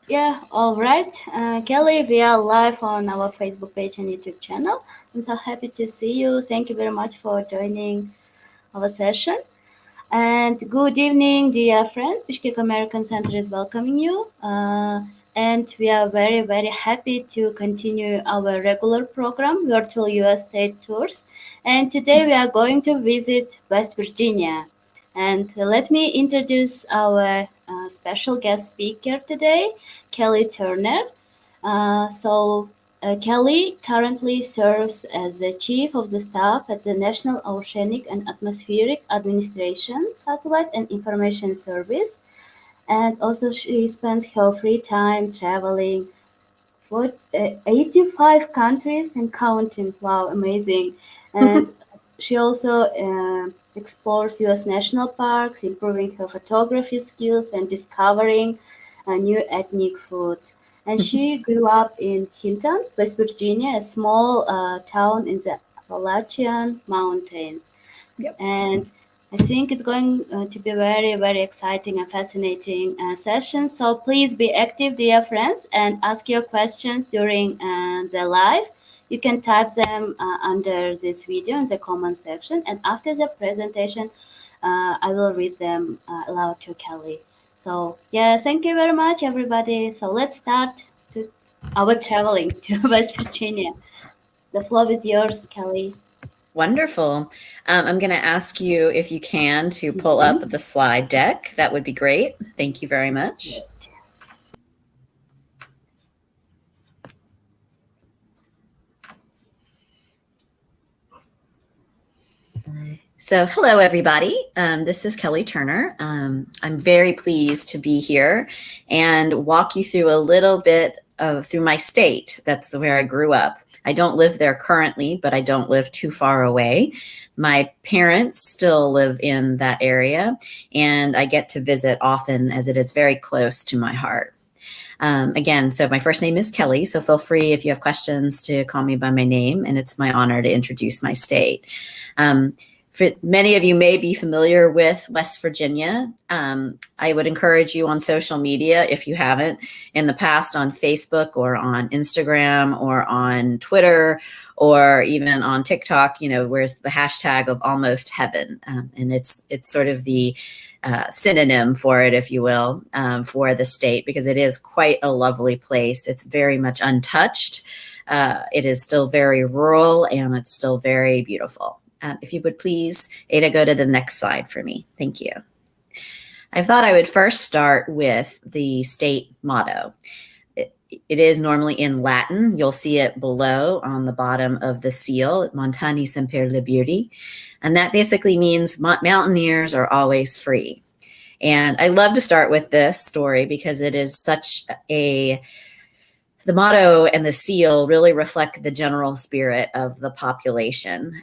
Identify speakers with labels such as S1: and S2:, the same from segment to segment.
S1: Yeah, all right. Kelly, we are live on our Facebook page and YouTube channel. I'm so happy to see you. Thank you very much for joining our session. And good evening, dear friends. Bishkek American Center is welcoming you. And we are very, very happy to continue our regular program, Virtual US State Tours. And today we are going to visit West Virginia. And let me introduce our special guest speaker today, Kelly Turner. Kelly currently serves as the Chief of the Staff at the National Oceanic and Atmospheric Administration Satellite and Information Service. And also, she spends her free time traveling for 85 countries and counting. Wow, amazing. And she also explores US national parks, improving her photography skills and discovering new ethnic foods. And she grew up in Hinton, West Virginia, a small town in the Appalachian Mountains.
S2: Yep.
S1: And I think it's going to be very, very exciting and fascinating session. So please be active, dear friends, and ask your questions during the live. You can type them under this video in the comment section. And after the presentation, I will read them aloud to Kelly. So yeah, thank you very much, everybody. So let's start our traveling to West Virginia. The floor is yours, Kelly.
S2: Wonderful. I'm going to ask you if you can to pull up the slide deck. That would be great. Thank you very much. So hello, everybody. This is Kelly Turner. I'm very pleased to be here and walk you through a little bit through my state. That's where I grew up. I don't live there currently, but I don't live too far away. My parents still live in that area, and I get to visit often as it is very close to my heart. Again, so my first name is Kelly, so feel free if you have questions to call me by my name, and it's my honor to introduce my state. Many of you may be familiar with West Virginia. I would encourage you on social media, if you haven't, in the past on Facebook or on Instagram or on Twitter or even on TikTok, where's the hashtag of almost heaven. And it's sort of the synonym for it, if you will, for the state, because it is quite a lovely place. It's very much untouched. It is still very rural, and it's still very beautiful. If you would please, Ada, go to the next slide for me. Thank you. I thought I would first start with the state motto. It is normally in Latin. You'll see it below on the bottom of the seal, Montani Semper Liberty. And that basically means mountaineers are always free. And I love to start with this story because it is such the motto and the seal really reflect the general spirit of the population.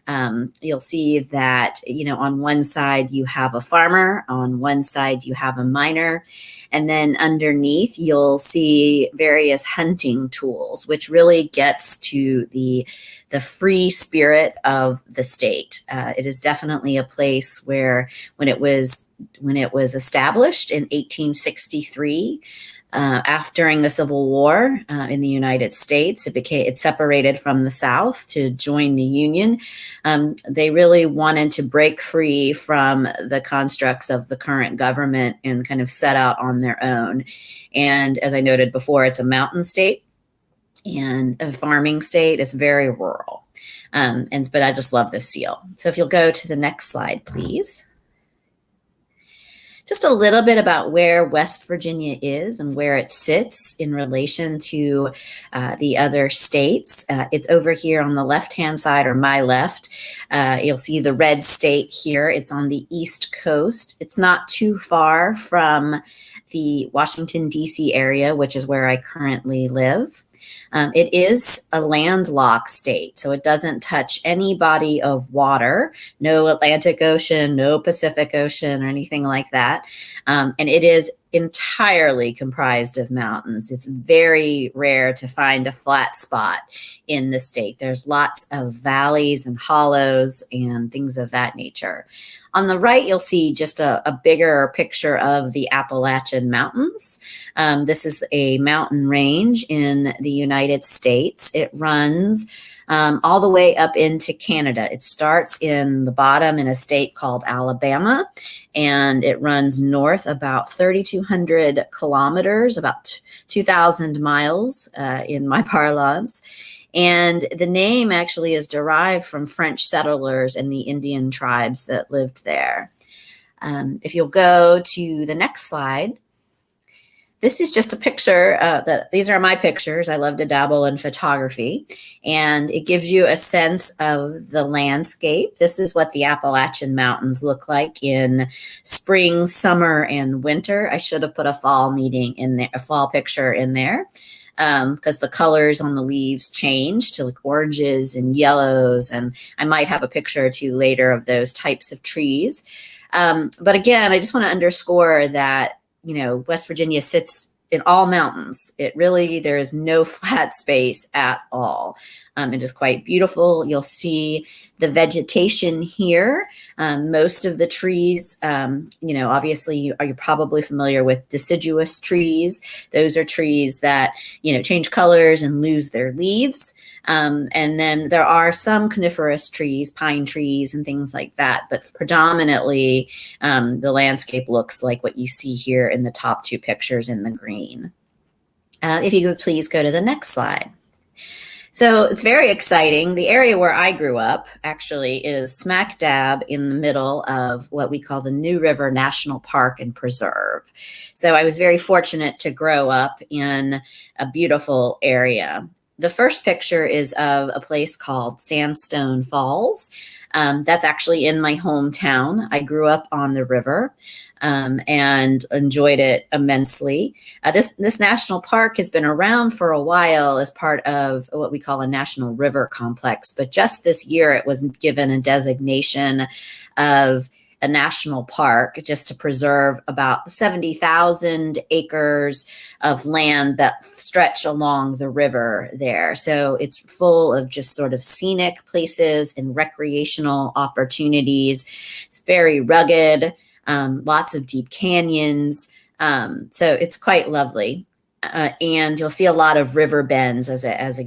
S2: You'll see that, on one side you have a farmer, on one side you have a miner, and then underneath you'll see various hunting tools, which really gets to the free spirit of the state. It is definitely a place where when it was established in 1863, during the Civil War in the United States, it separated from the South to join the Union. They really wanted to break free from the constructs of the current government and kind of set out on their own. And as I noted before, it's a mountain state and a farming state. It's very rural. But I just love this seal. So if you'll go to the next slide, please. Just a little bit about where West Virginia is and where it sits in relation to the other states. It's over here on the left-hand side, or my left. You'll see the red state here. It's on the East Coast. It's not too far from the Washington, D.C. area, which is where I currently live. It is a landlocked state, so it doesn't touch any body of water, no Atlantic Ocean, no Pacific Ocean, or anything like that. And it entirely comprised of mountains. It's very rare to find a flat spot in the state. There's lots of valleys and hollows and things of that nature. On the right, you'll see just a bigger picture of the Appalachian Mountains. This is a mountain range in the United States. It runs all the way up into Canada. It starts in the bottom in a state called Alabama, and it runs north about 3,200 kilometers, about 2,000 miles in my parlance. And the name actually is derived from French settlers and the Indian tribes that lived there. If you'll go to the next slide, this is just a picture. These are my pictures. I love to dabble in photography, and it gives you a sense of the landscape. This is what the Appalachian Mountains look like in spring, summer, and winter. I should have put a fall meeting in there, a fall picture in there, because the colors on the leaves change to like oranges and yellows, and I might have a picture or two later of those types of trees. But again, I just want to underscore that, you know, West Virginia sits in all mountains. There is no flat space at all. It is quite beautiful. You'll see the vegetation here. Most of the trees, obviously you're probably familiar with deciduous trees. Those are trees that, change colors and lose their leaves. And then there are some coniferous trees, pine trees and things like that, but predominantly the landscape looks like what you see here in the top two pictures in the green. If you could please go to the next slide. So it's very exciting. The area where I grew up actually is smack dab in the middle of what we call the New River National Park and Preserve. So I was very fortunate to grow up in a beautiful area. The first picture is of a place called Sandstone Falls. That's actually in my hometown. I grew up on the river and enjoyed it immensely. This national park has been around for a while as part of what we call a national river complex, but just this year it was given a designation of a national park just to preserve about 70,000 acres of land that stretch along the river there. So it's full of just sort of scenic places and recreational opportunities. It's very rugged, lots of deep canyons. So it's quite lovely. And you'll see a lot of river bends as an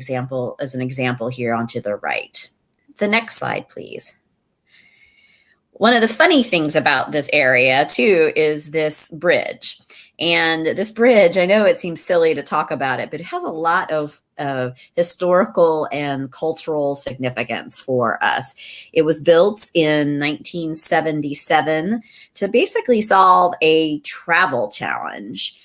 S2: example here onto the right. The next slide, please. One of the funny things about this area, too, is this bridge. And this bridge, I know it seems silly to talk about it, but it has a lot of historical and cultural significance for us. It was built in 1977 to basically solve a travel challenge.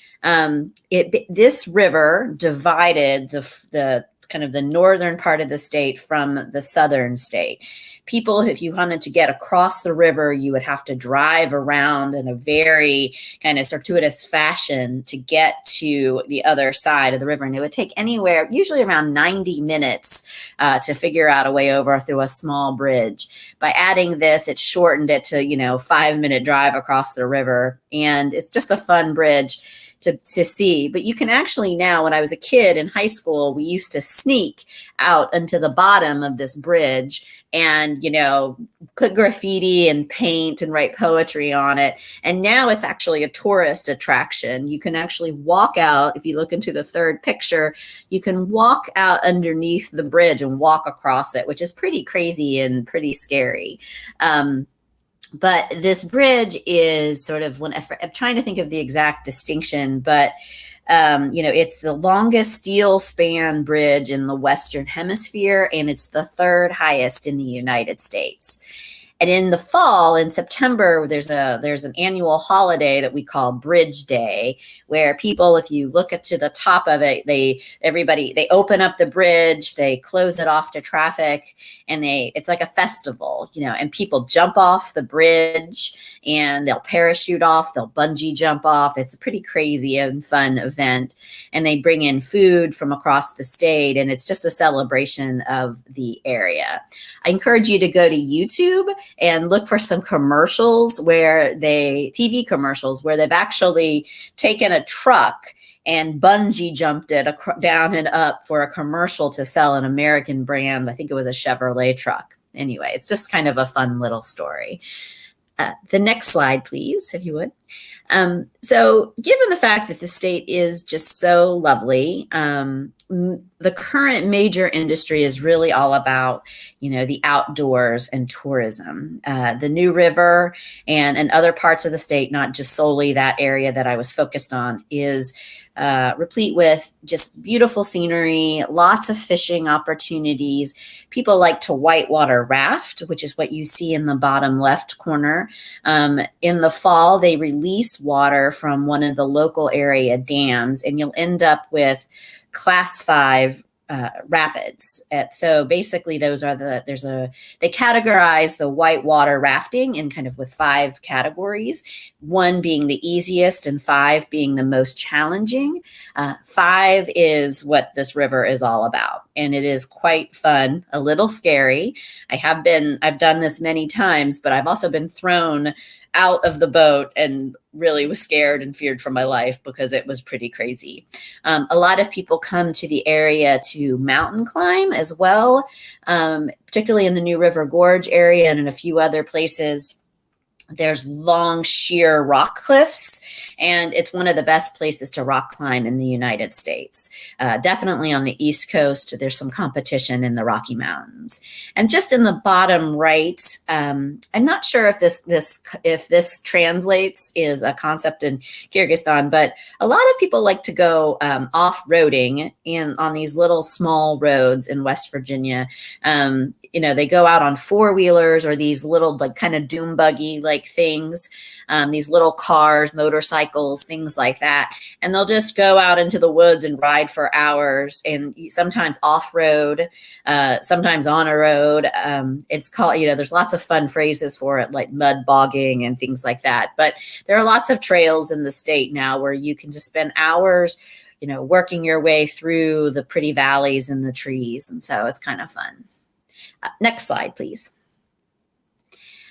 S2: This river divided the kind of the northern part of the state from the southern state. People, if you wanted to get across the river, you would have to drive around in a very kind of circuitous fashion to get to the other side of the river. And it would take anywhere, usually around 90 minutes to figure out a way over through a small bridge. By adding this, it shortened it to, 5-minute drive across the river. And it's just a fun bridge to see. But you can actually now, when I was a kid in high school, we used to sneak out into the bottom of this bridge and, put graffiti and paint and write poetry on it. And now it's actually a tourist attraction. You can actually walk out. If you look into the third picture, you can walk out underneath the bridge and walk across it, which is pretty crazy and pretty scary. But this bridge is sort of, I'm trying to think of the exact distinction, but it's the longest steel span bridge in the Western Hemisphere, and it's the third highest in the United States. And in the fall, in September, there's an annual holiday that we call Bridge Day, where people, if you look to the top of it, they open up the bridge, they close it off to traffic, and it's like a festival, and people jump off the bridge and they'll parachute off, they'll bungee jump off. It's a pretty crazy and fun event. And they bring in food from across the state, and it's just a celebration of the area. I encourage you to go to YouTube and look for some commercials TV commercials where they've actually taken a truck and bungee jumped it down and up for a commercial to sell an American brand. I think it was a Chevrolet truck. Anyway, it's just kind of a fun little story. The next slide, please, if you would. So given the fact that the state is just so lovely, the current major industry is really all about, the outdoors and tourism. The New River and other parts of the state, not just solely that area that I was focused on, is replete with just beautiful scenery, lots of fishing opportunities. People like to whitewater raft, which is what you see in the bottom left corner. In the fall, they release water from one of the local area dams, and you'll end up with Class 5 rapids. So basically they categorize the whitewater rafting in kind of with 5 categories, 1 being the easiest and 5 being the most challenging. 5 is what this river is all about, and it is quite fun, a little scary. I've done this many times, but I've also been thrown out of the boat and really was scared and feared for my life because it was pretty crazy. A lot of people come to the area to mountain climb as well, particularly in the New River Gorge area and in a few other places. There's long, sheer rock cliffs, and it's one of the best places to rock climb in the United States. Definitely on the East Coast, there's some competition in the Rocky Mountains. And just in the bottom right, I'm not sure if this translates is a concept in Kyrgyzstan, but a lot of people like to go off-roading on these little small roads in West Virginia. They go out on 4-wheelers or these little kind of dune buggy things, these little cars, motorcycles, things like that. And they'll just go out into the woods and ride for hours, and sometimes off-road, sometimes on a road. It's called, there's lots of fun phrases for it, like mud bogging and things like that. But there are lots of trails in the state now where you can just spend hours working your way through the pretty valleys and the trees. And so it's kind of fun. Next slide, please.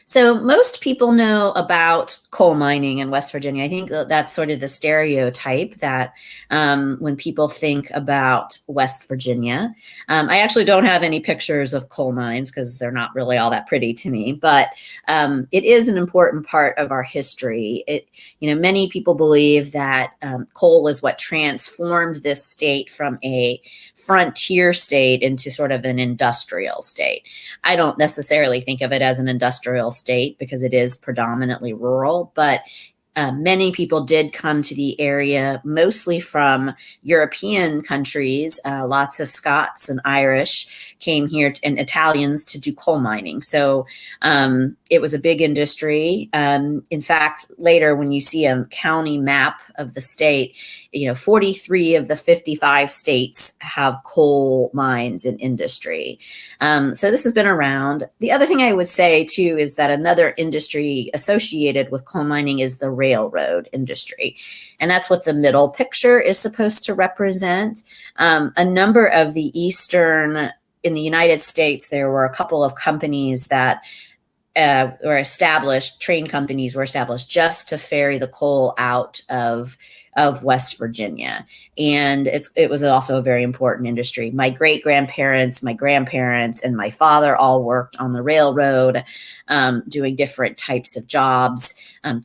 S2: So most people know about coal mining in West Virginia. I think that's sort of the stereotype that when people think about West Virginia. I actually don't have any pictures of coal mines because they're not really all that pretty to me, but it is an important part of our history. Many people believe that coal is what transformed this state from a frontier state into sort of an industrial state. I don't necessarily think of it as an industrial state because it is predominantly rural, but many people did come to the area, mostly from European countries. Lots of Scots and Irish came here, and Italians, to do coal mining. So it was a big industry. In fact, later when you see a county map of the state, 43 of the 55 states have coal mines in industry. So this has been around. The other thing I would say too is that another industry associated with coal mining is the railroad industry. And that's what the middle picture is supposed to represent. A number of the in the United States, there were a couple of companies that were established, train companies were established just to ferry the coal out of West Virginia. And it was also a very important industry. My great-grandparents, my grandparents, and my father all worked on the railroad, doing different types of jobs.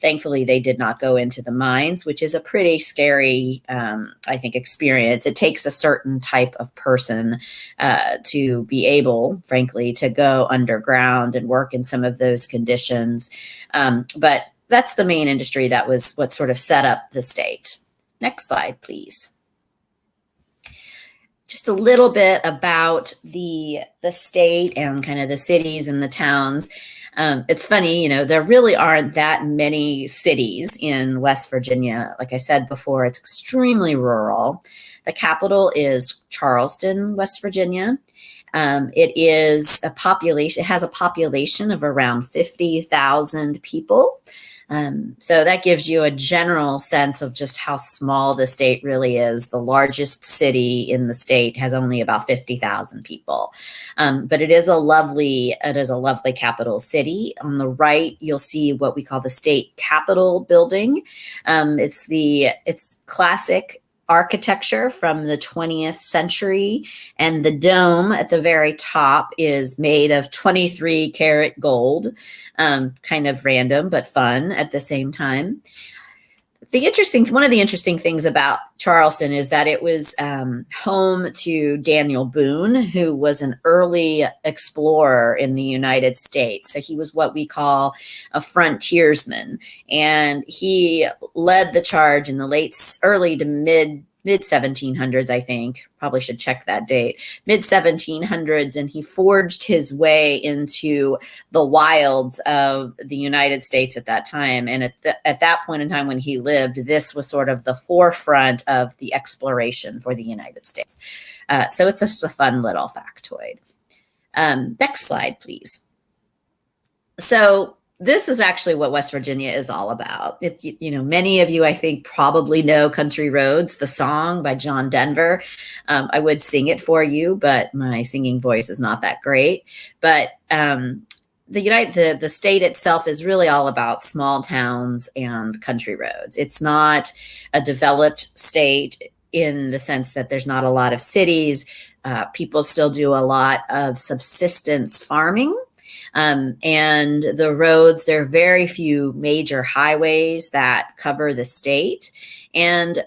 S2: Thankfully, they did not go into the mines, which is a pretty scary, I think, experience. It takes a certain type of person to be able, frankly, to go underground and work in some of those conditions. But that's the main industry. That was what sort of set up the state. Next slide, please. Just a little bit about the state and kind of the cities and the towns. It's funny, there really aren't that many cities in West Virginia. Like I said before, it's extremely rural. The capital is Charleston, West Virginia. It has a population of around 50,000 people. So that gives you a general sense of just how small the state really is. The largest city in the state has only about 50,000 people, but it is a lovely capital city. On the right, you'll see what we call the state capitol building. It's classic architecture from the 20th century, and the dome at the very top is made of 23 karat gold. Kind of random but fun at the same time. One of the interesting things about Charleston is that it was home to Daniel Boone, who was an early explorer in the United States. So he was what we call a frontiersman, and he led the charge in the early to mid 1700s, I think. Probably should check that date. Mid 1700s, and he forged his way into the wilds of the United States at that time. And at that point in time when he lived, this was sort of the forefront of the exploration for the United States. So it's just a fun little factoid. Next slide, please. So this is actually what West Virginia is all about. Many of you, I think, probably know Country Roads, the song by John Denver. I would sing it for you, but my singing voice is not that great. But the state itself is really all about small towns and country roads. It's not a developed state in the sense that there's not a lot of cities. People still do a lot of subsistence farming. And the roads, there are very few major highways that cover the state. And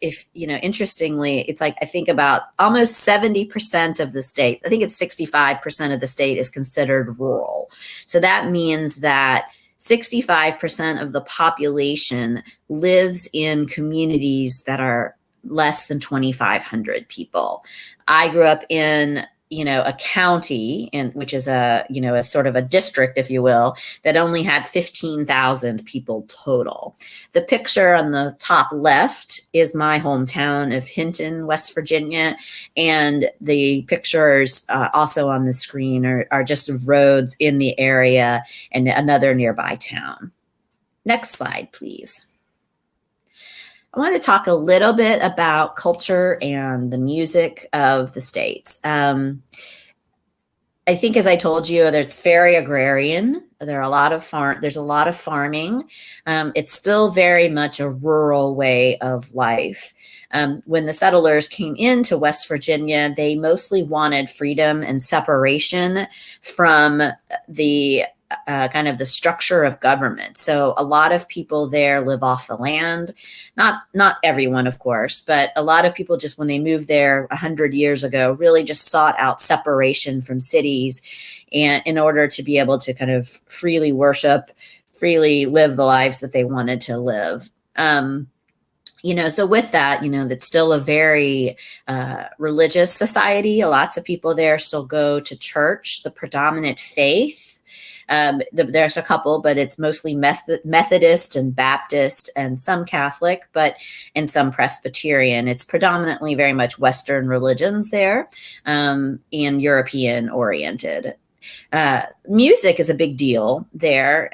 S2: interestingly, it's like, I think about almost 70% of the state, I think it's 65% of the state is considered rural. So that means that 65% of the population lives in communities that are less than 2,500 people. I grew up in a county, which is a sort of a district, if you will, that only had 15,000 people total. The picture on the top left is my hometown of Hinton, West Virginia. And the pictures also on the screen are just roads in the area and another nearby town. Next slide, please. I want to talk a little bit about culture and the music of the states. I think, as I told you, that it's very agrarian. There's a lot of farming. It's still very much a rural way of life. When the settlers came into West Virginia, they mostly wanted freedom and separation from the kind of the structure of government. So a lot of people there live off the land. Not everyone, of course, but a lot of people, just when they moved there 100 years ago, really just sought out separation from cities, and in order to be able to kind of freely worship, freely live the lives that they wanted to live. So with that, that's still a very religious society. Lots of people there still go to church. The predominant faith, there's a couple, but it's mostly Methodist and Baptist and some Catholic, and some Presbyterian. It's predominantly very much Western religions there, and European oriented. Music is a big deal there.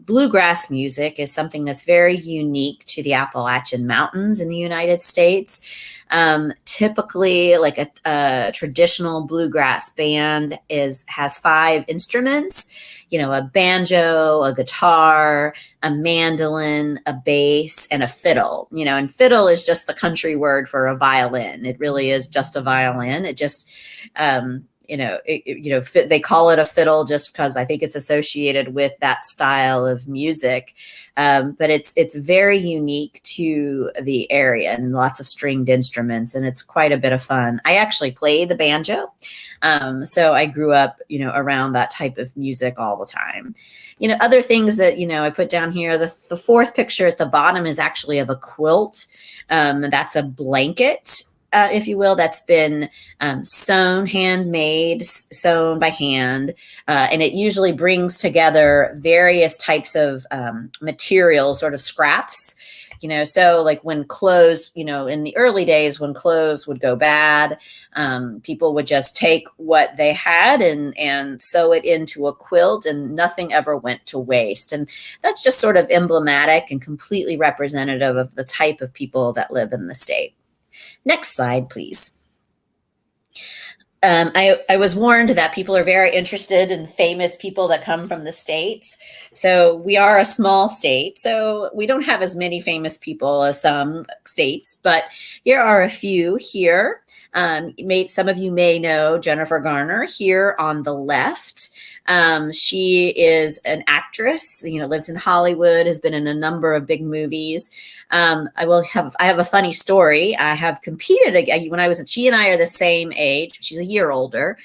S2: Bluegrass music is something that's very unique to the Appalachian Mountains in the United States. Typically, like a traditional bluegrass band has 5 instruments, a banjo, a guitar, a mandolin, a bass, and a fiddle. And fiddle is just the country word for a violin. It really is just a violin. It just they call it a fiddle just because I think it's associated with that style of music. But it's very unique to the area, and lots of stringed instruments, and it's quite a bit of fun. I actually play the banjo. So I grew up, around that type of music all the time. Other things that, I put down here, the fourth picture at the bottom is actually of a quilt. That's a blanket, if you will, that's been handmade, sewn by hand. And it usually brings together various types of materials, sort of scraps, So like when clothes, in the early days when clothes would go bad, people would just take what they had and sew it into a quilt, and nothing ever went to waste. And that's just sort of emblematic and completely representative of the type of people that live in the state. Next slide, please. I was warned that people are very interested in famous people that come from the States. So we are a small state, so we don't have as many famous people as some states, but here are a few here. Some of you may know Jennifer Garner here on the left. She is an actress, lives in Hollywood, has been in a number of big movies. I have a funny story. I have competed when she and I are the same age. She's a year older.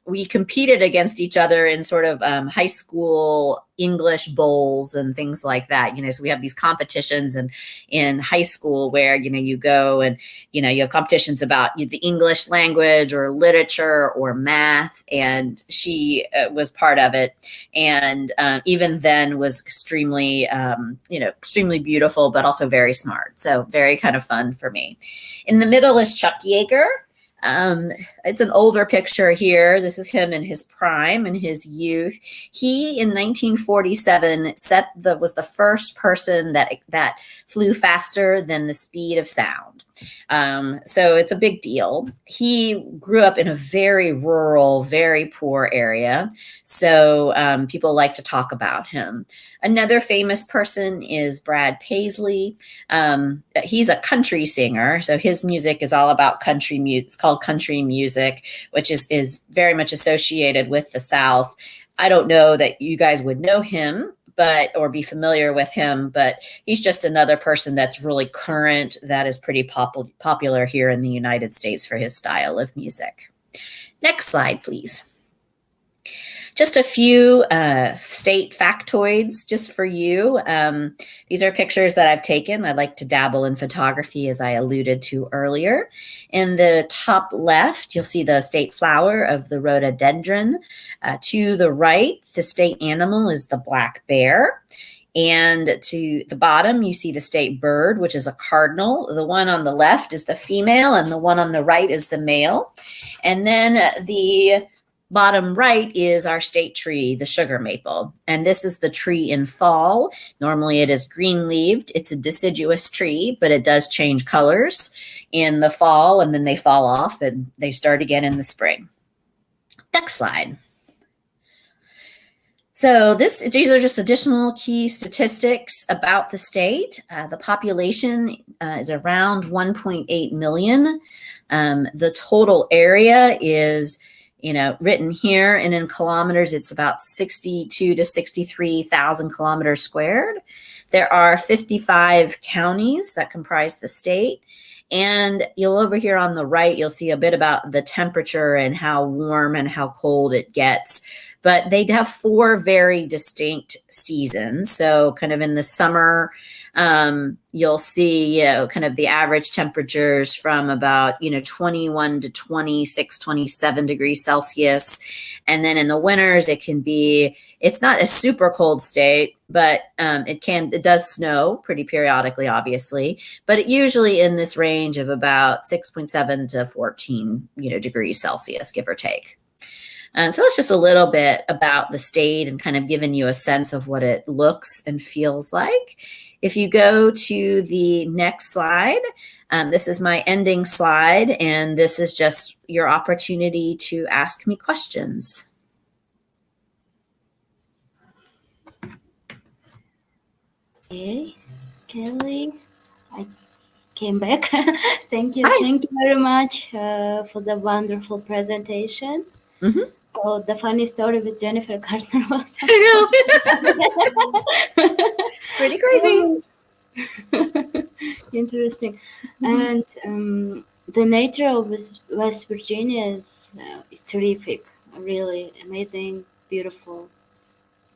S2: We competed against each other in sort of high school English bowls and things like that. So we have these competitions in high school where, you go and, you have competitions about the English language or literature or math. And she was part of it. And even then was extremely, extremely beautiful, but also very smart. So very kind of fun for me. In the middle is Chuck Yeager. It's an older picture here. This is him in his prime, in his youth. He, in 1947, was the first person that flew faster than the speed of sound. So it's a big deal. He grew up in a very rural, very poor area. So people like to talk about him. Another famous person is Brad Paisley. He's a country singer. So his music is all about country music. It's called country music, which is very much associated with the South. I don't know that you guys would know him, or be familiar with him, but he's just another person that's really current, that is pretty popular here in the United States for his style of music. Next slide, please. Just a few state factoids just for you. These are pictures that I've taken. I like to dabble in photography, as I alluded to earlier. In the top left, you'll see the state flower of the rhododendron. To the right, the state animal is the black bear. And to the bottom, you see the state bird, which is a cardinal. The one on the left is the female, and the one on the right is the male. And then the bottom right is our state tree, the sugar maple. And this is the tree in fall. Normally it is green-leaved. It's a deciduous tree, but it does change colors in the fall, and then they fall off and they start again in the spring. Next slide. So these are just additional key statistics about the state. The population is around 1.8 million. The total area is written here, and in kilometers, it's about 62 to 63,000 kilometers squared. There are 55 counties that comprise the state. And over here on the right, you'll see a bit about the temperature and how warm and how cold it gets. But they have 4 very distinct seasons. So kind of in the summer, you'll see, kind of the average temperatures from about, 21 to 26, 27 degrees Celsius. And then in the winters, it's not a super cold state, but it does snow pretty periodically, obviously, but it usually in this range of about 6.7 to 14, degrees Celsius, give or take. And so that's just a little bit about the state and kind of giving you a sense of what it looks and feels like. If you go to the next slide, this is my ending slide, and this is just your opportunity to ask me questions.
S1: Okay, Kelly, I came back. Thank you.
S2: Hi.
S1: Thank you very much for the wonderful presentation.
S2: Mm-hmm.
S1: So the funny story with Jennifer Garner was
S2: pretty crazy.
S1: Interesting. And the nature of West Virginia is terrific, really amazing, beautiful.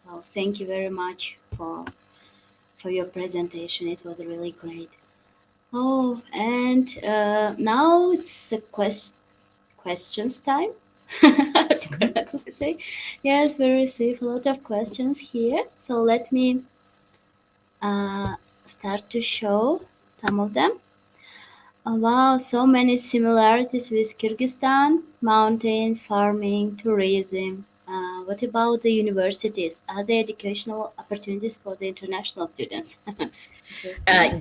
S1: So thank you very much for your presentation. It was really great. Oh, and now it's a questions time. Yes, we receive a lot of questions here. So let me start to show some of them. Oh, wow, so many similarities with Kyrgyzstan: mountains, farming, tourism. What about the universities? Are there educational opportunities for the international students?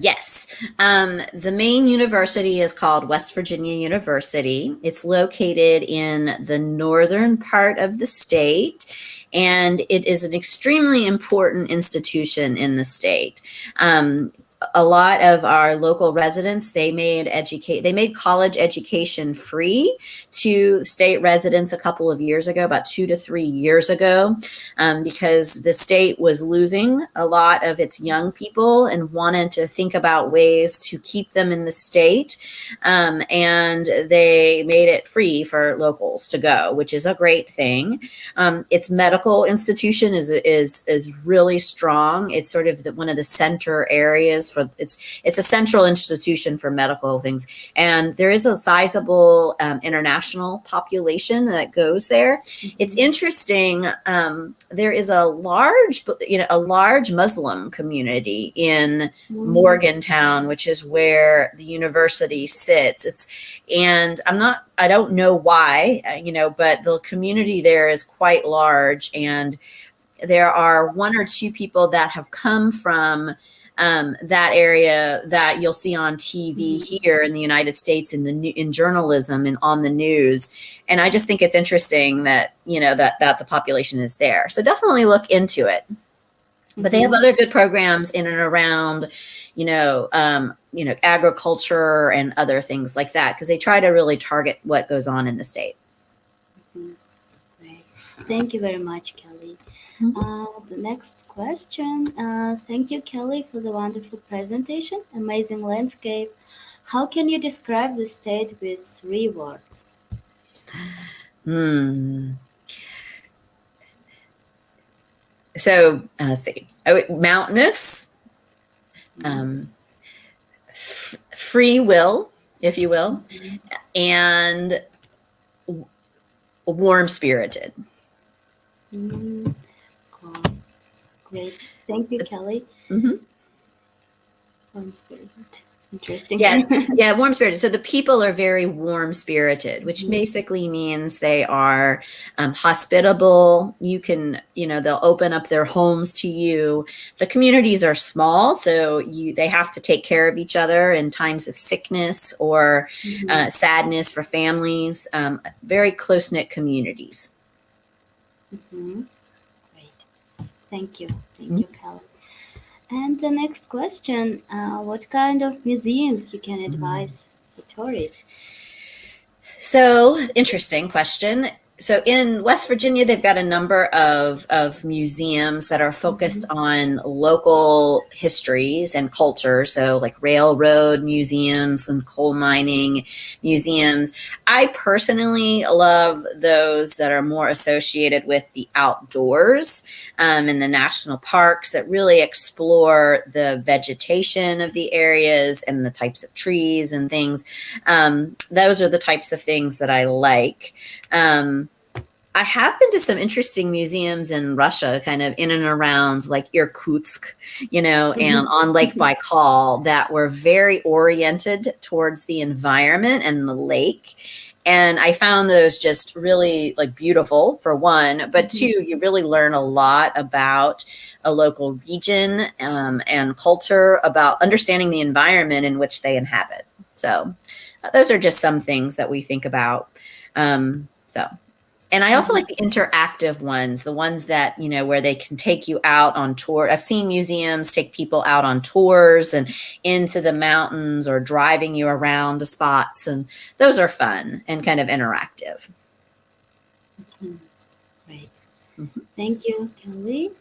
S2: Yes. The main university is called West Virginia University. It's located in the northern part of the state, and it is an extremely important institution in the state. A lot of our local residents, they made college education free to state residents a couple of years ago, about 2 to 3 years ago, because the state was losing a lot of its young people and wanted to think about ways to keep them in the state. And they made it free for locals to go, which is a great thing. Its medical institution is really strong. It's sort of one of the center areas for it's a central institution for medical things, and there is a sizable international population that goes there. It's interesting. There is a large Muslim community in Morgantown, which is where the university sits. I don't know why, but the community there is quite large, and there are one or two people that have come from that area that you'll see on TV here in the United States in journalism and on the news. And I just think it's interesting that, that the population is there. So definitely look into it. But they have other good programs in and around, agriculture and other things like that, because they try to really target what goes on in the state.
S1: Great. Thank you very much, Kelly. The next question. Thank you, Kelly, for the wonderful presentation. Amazing landscape. How can you describe the state with 3 words?
S2: So let's see. Mountainous, free will, if you will, and warm-spirited.
S1: Cool. Great. Thank you, Kelly. Warm-spirited. Interesting.
S2: Yeah, warm-spirited. So the people are very warm-spirited, which basically means they are hospitable. You can, they'll open up their homes to you. The communities are small, so they have to take care of each other in times of sickness or sadness for families. Very close-knit communities.
S1: Great. Thank you. Thank you, Kelly. And the next question, what kind of museums you can advise the tourists?
S2: So, interesting question. So in West Virginia, they've got a number of museums that are focused on local histories and culture. So like railroad museums and coal mining museums. I personally love those that are more associated with the outdoors and the national parks that really explore the vegetation of the areas and the types of trees and things. Those are the types of things that I like. I have been to some interesting museums in Russia, kind of in and around like Irkutsk, and on Lake Baikal that were very oriented towards the environment and the lake. And I found those just really like beautiful for one, but two, you really learn a lot about a local region and culture, about understanding the environment in which they inhabit. So those are just some things that we think about. And I also like the interactive ones, the ones that, where they can take you out on tour. I've seen museums take people out on tours and into the mountains or driving you around to spots. And those are fun and kind of interactive.
S1: Great. Thank you, Kelly.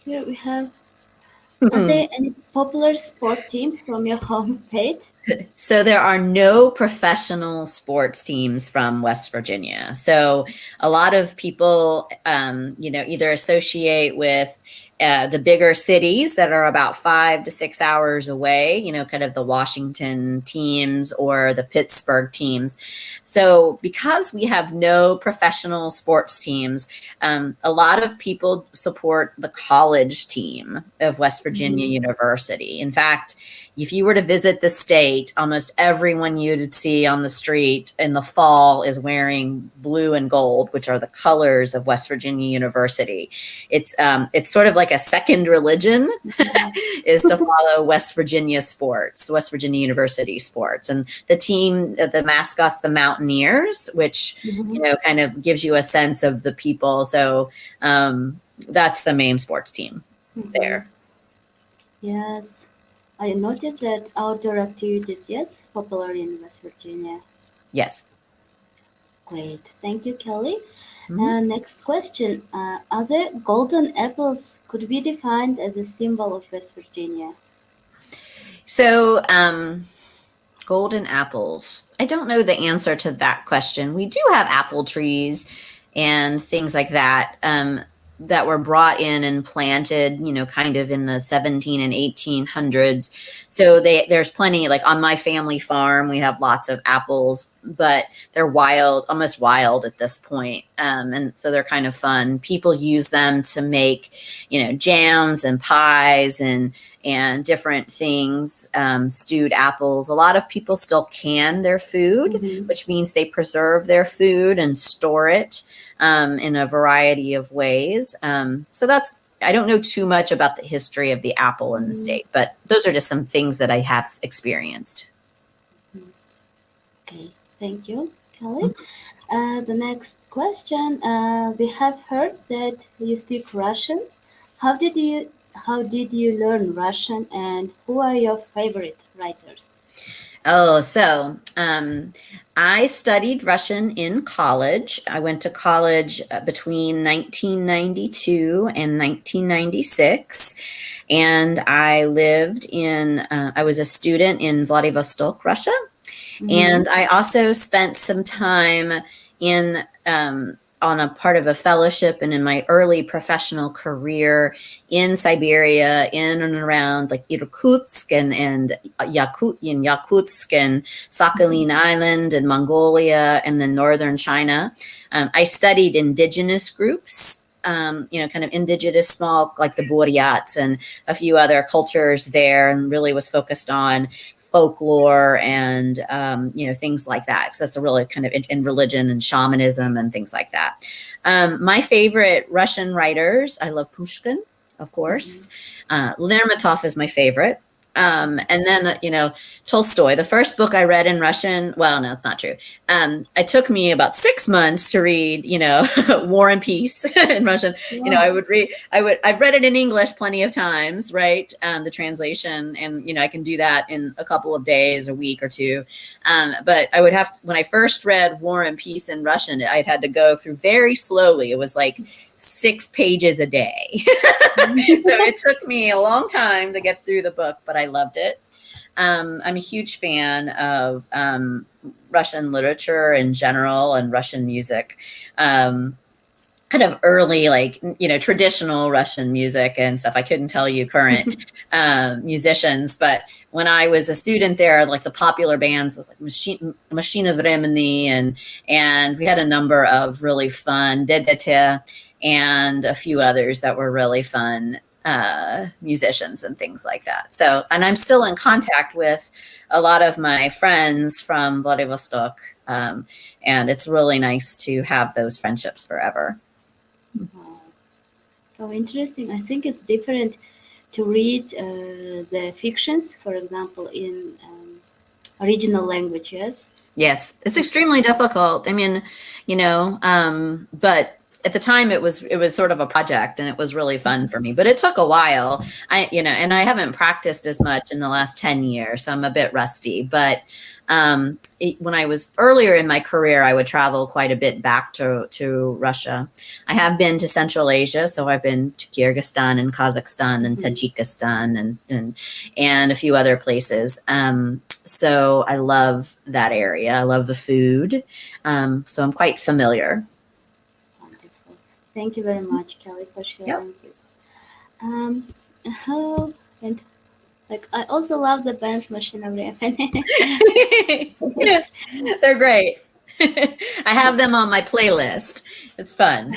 S1: Here we have, are there any popular sport teams from your home state?
S2: So there are no professional sports teams from West Virginia. So a lot of people, either associate with the bigger cities that are about 5 to 6 hours away, kind of the Washington teams or the Pittsburgh teams. So because we have no professional sports teams, a lot of people support the college team of West Virginia University. In fact, if you were to visit the state, almost everyone you'd see on the street in the fall is wearing blue and gold, which are the colors of West Virginia University. It's sort of like a second religion is to follow West Virginia sports, West Virginia University sports. And the team, the mascots, the Mountaineers, which, kind of gives you a sense of the people. So that's the main sports team there.
S1: Yes. I noticed that outdoor activities, yes, popular in West Virginia.
S2: Yes.
S1: Great. Thank you, Kelly. Next question. Are the golden apples could be defined as a symbol of West Virginia?
S2: So, golden apples. I don't know the answer to that question. We do have apple trees and things like that that were brought in and planted, kind of in the 17 and 1800s. So there's plenty, like on my family farm, we have lots of apples, but they're wild, almost wild at this point. And so they're kind of fun. People use them to make, jams and pies and different things, stewed apples. A lot of people still can their food, which means they preserve their food and store it in a variety of ways. So I don't know too much about the history of the apple in the state, but those are just some things that I have experienced.
S1: Okay, thank you, Kelly. The next question, we have heard that you speak Russian. How did you learn Russian, and who are your favorite writers?
S2: Oh, so I studied Russian in college. I went to college between 1992 and 1996. And I I was a student in Vladivostok, Russia. And I also spent some time on a part of a fellowship and in my early professional career in Siberia, in and around like Irkutsk and Yakutsk and Sakhalin Island and Mongolia and then northern China. I studied indigenous groups, kind of indigenous small, like the Buryats and a few other cultures there, and really was focused on folklore and things like that, because that's a really kind of in religion and shamanism and things like that. My favorite Russian writers, I love Pushkin, of course. Lermontov is my favorite. And then, Tolstoy, the first book I read in Russian, well, no, it's not true. It took me about 6 months to read, War and Peace in Russian.
S1: Yeah.
S2: I've read it in English plenty of times, right? The translation, and, I can do that in a couple of days, a week or two. But I would when I first read War and Peace in Russian, I'd had to go through very slowly. It was like 6 pages a day. So it took me a long time to get through the book, but I loved it. I'm a huge fan of Russian literature in general and Russian music. Kind of early, traditional Russian music and stuff. I couldn't tell you current musicians, but when I was a student there, like the popular bands was like Machina Vremeni, and we had a number of really fun DDT and a few others that were really fun musicians and things like that. So, and I'm still in contact with a lot of my friends from Vladivostok, and it's really nice to have those friendships forever.
S1: So interesting. I think it's different to read the fictions, for example, in original languages.
S2: Yes, it's extremely difficult. I mean, but at the time it was sort of a project, and it was really fun for me, but it took a while. And I haven't practiced as much in the last 10 years, so I'm a bit rusty, but when I was earlier in my career, I would travel quite a bit back to Russia. I have been to Central Asia, so I've been to Kyrgyzstan and Kazakhstan and Tajikistan and a few other places. So I love that area. I love the food. So I'm quite familiar.
S1: Wonderful. Thank you very much, Kelly, for sharing.
S2: Yep.
S1: Um, how and like I also love the band Machinery.
S2: Yeah, they're great. I have them on my playlist. It's fun.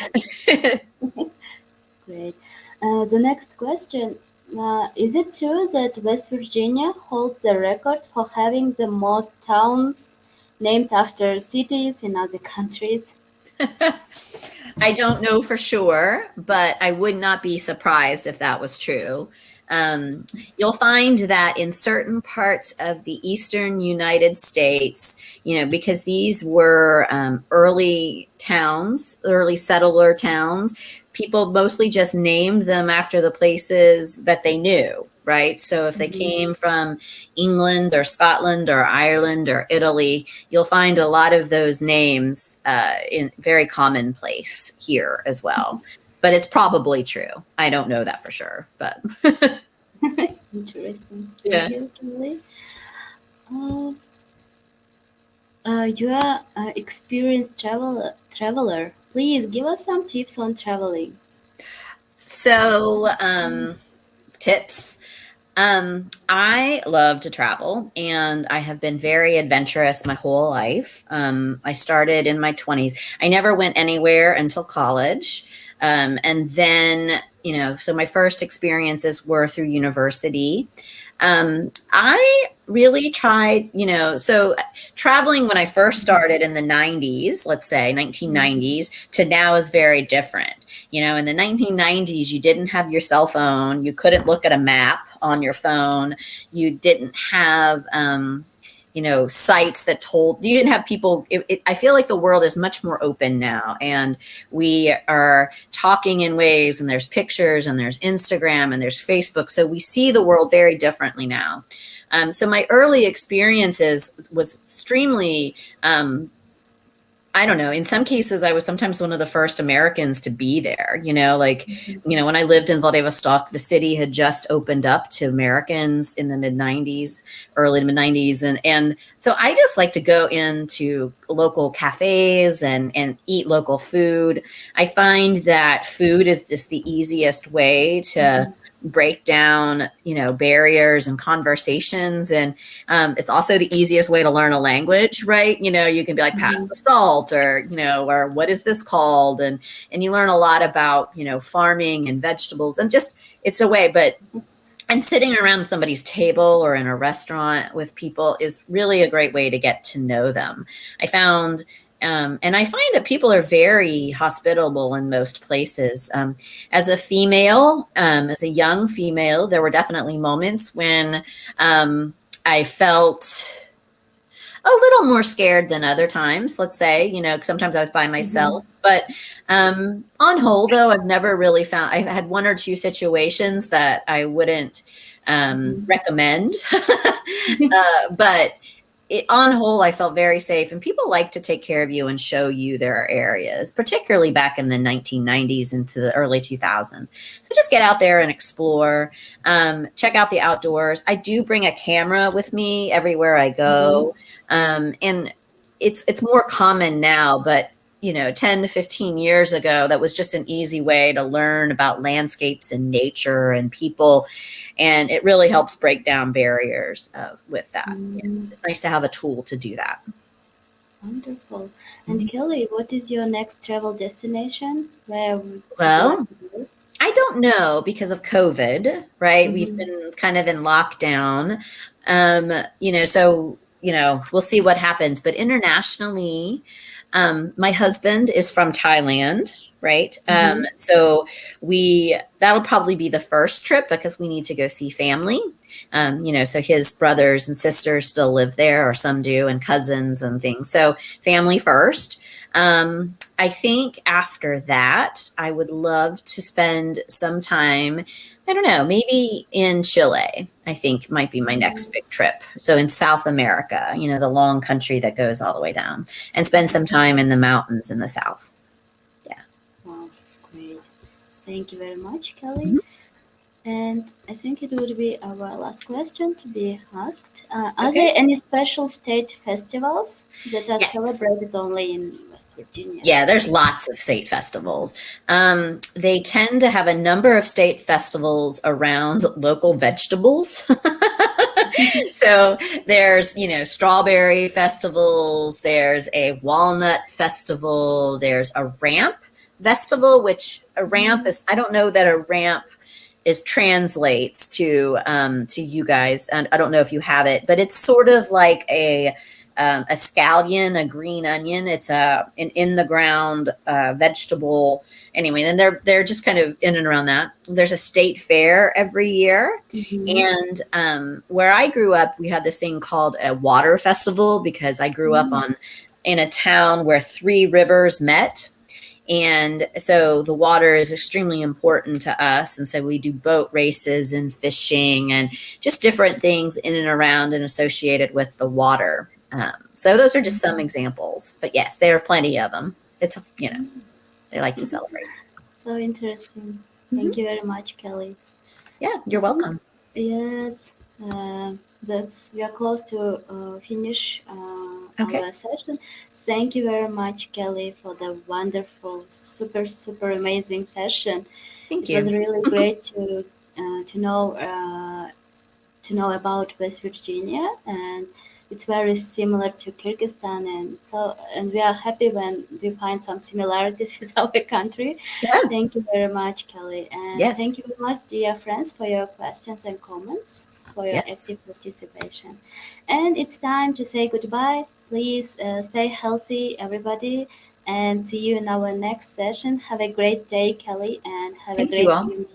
S1: Great. The next question. Is it true that West Virginia holds the record for having the most towns named after cities in other countries?
S2: I don't know for sure, but I would not be surprised if that was true. Um, you'll find that in certain parts of the eastern United States, because these were early towns, early settler towns, people mostly just named them after the places that they knew, right? So if they
S1: Mhm.
S2: came from England or Scotland or Ireland or Italy, you'll find a lot of those names in very commonplace here as well. But it's probably true. I don't know that for sure, but
S1: Interesting. Thank
S2: yeah.
S1: you, Kimberly. Uh, you are an experienced traveler. Please give us some tips on traveling.
S2: So, tips. I love to travel and I have been very adventurous my whole life. I started in my 20s. I never went anywhere until college. And then, so my first experiences were through university. I really tried, so traveling when I first started in the 90s, let's say 1990s, to now is very different. In the 1990s, you didn't have your cell phone. You couldn't look at a map on your phone. You didn't have, sites that told you didn't have people. I feel like the world is much more open now, and we are talking in ways, and there's pictures, and there's Instagram, and there's Facebook. So we see the world very differently now. So my early experiences was extremely I don't know. In some cases, I was sometimes one of the first Americans to be there. When I lived in Vladivostok, the city had just opened up to Americans in the mid 90s, early to mid 90s. And so I just like to go into local cafes and eat local food. I find that food is just the easiest way to break down, barriers and conversations. And it's also the easiest way to learn a language, right? You can be like, pass the salt, or what is this called? And you learn a lot about, farming and vegetables, and just, it's a way. And sitting around somebody's table or in a restaurant with people is really a great way to get to know them. I found, and I find that people are very hospitable in most places. As a female, as a young female, there were definitely moments when I felt a little more scared than other times, let's say, sometimes I was by myself. But on whole, though, I've never really found, I've had one or two situations that I wouldn't recommend. But on whole, I felt very safe, and people like to take care of you and show you their areas, particularly back in the 1990s into the early 2000s. So just get out there and explore, check out the outdoors. I do bring a camera with me everywhere I go. And it's more common now, but 10 to 15 years ago, that was just an easy way to learn about landscapes and nature and people. And it really helps break down barriers with that. It's nice to have a tool to do that.
S1: Wonderful. And Kelly, what is your next travel destination? Where would you
S2: Well,
S1: like to go?
S2: I don't know because of COVID, right? We've been kind of in lockdown. So, we'll see what happens. But internationally, my husband is from Thailand, right? So that'll probably be the first trip because we need to go see family. So his brothers and sisters still live there, or some do, and cousins and things. So family first. I think after that, I would love to spend some time, I don't know, maybe in Chile, I think might be my next big trip. So in South America, the long country that goes all the way down, and spend some time in the mountains in the South. Yeah.
S1: Wow, great. Thank you very much, Kelly.
S2: Mhm.
S1: And I think it would be our last question to be asked. Are
S2: Okay.
S1: there any special state festivals that are
S2: Yes.
S1: celebrated only in West Virginia?
S2: Yeah, there's lots of state festivals. They tend to have a number of state festivals around local vegetables. So there's, strawberry festivals, there's a walnut festival, there's a ramp festival, which a ramp is, I don't know that a ramp is translates to you guys, and I don't know if you have it, but it's sort of like a scallion, a green onion. It's an in the ground vegetable. Anyway, and they're just kind of in and around that. There's a state fair every year, and where I grew up, we had this thing called a water festival because I grew up in a town where 3 rivers met. And so the water is extremely important to us. And so we do boat races and fishing and just different things in and around and associated with the water. So those are just some examples. But yes, there are plenty of them. It's, they like to celebrate.
S1: So interesting. Thank you very much, Kelly.
S2: Yeah, you're welcome.
S1: Yes, we are close to finish our session. Thank you very much, Kelly, for the wonderful, super, super amazing session.
S2: Thank
S1: you. It was really great to know about West Virginia, and it's very similar to Kyrgyzstan, and we are happy when we find some similarities with our country.
S2: Yeah.
S1: Thank you very much, Kelly, and thank you very much, dear friends, for your questions and comments, for your active participation. And it's time to say goodbye. Please stay healthy, everybody, and see you in our next session. Have a great day, Kelly, and have a great evening.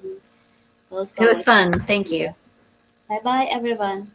S2: It was fun. Thank you.
S1: Bye-bye, everyone.